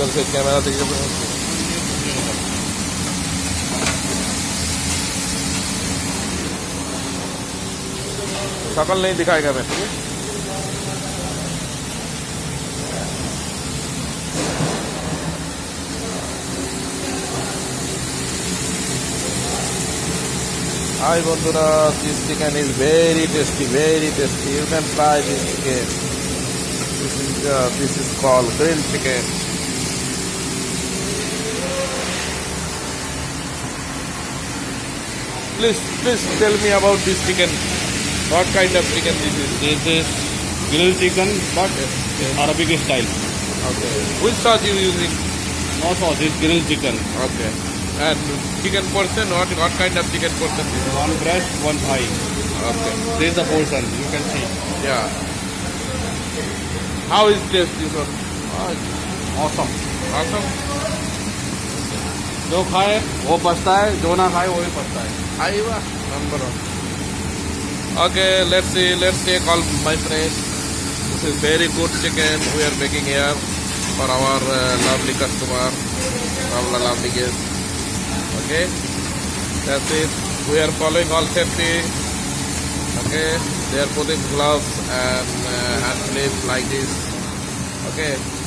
उधर से कैमरा देखिए शकल नहीं दिखाएगा मैं ठीक है Hi bondura, this chicken is very tasty, you can try this chicken. This is called grilled chicken. Please tell me about this chicken. What kind of chicken this is? This is grilled chicken, but Arabic style. Okay. Which sauce you using? No sauce, it's grilled chicken. Okay. And chicken portion, what kind of chicken portion this is? One breast, one thigh. Okay. This is the portion, you can see. Yeah. How is taste this one? Awesome. Awesome. जो खाए वो पछता है, जो ना खाए वो भी पछता है. Aiwa, number one. Okay, let's take all my friends. This is very good chicken we are making here for our lovely customer, our lovely guest. Okay, that's it. We are following all safety. Okay, they are putting gloves and hand clips like this. Okay.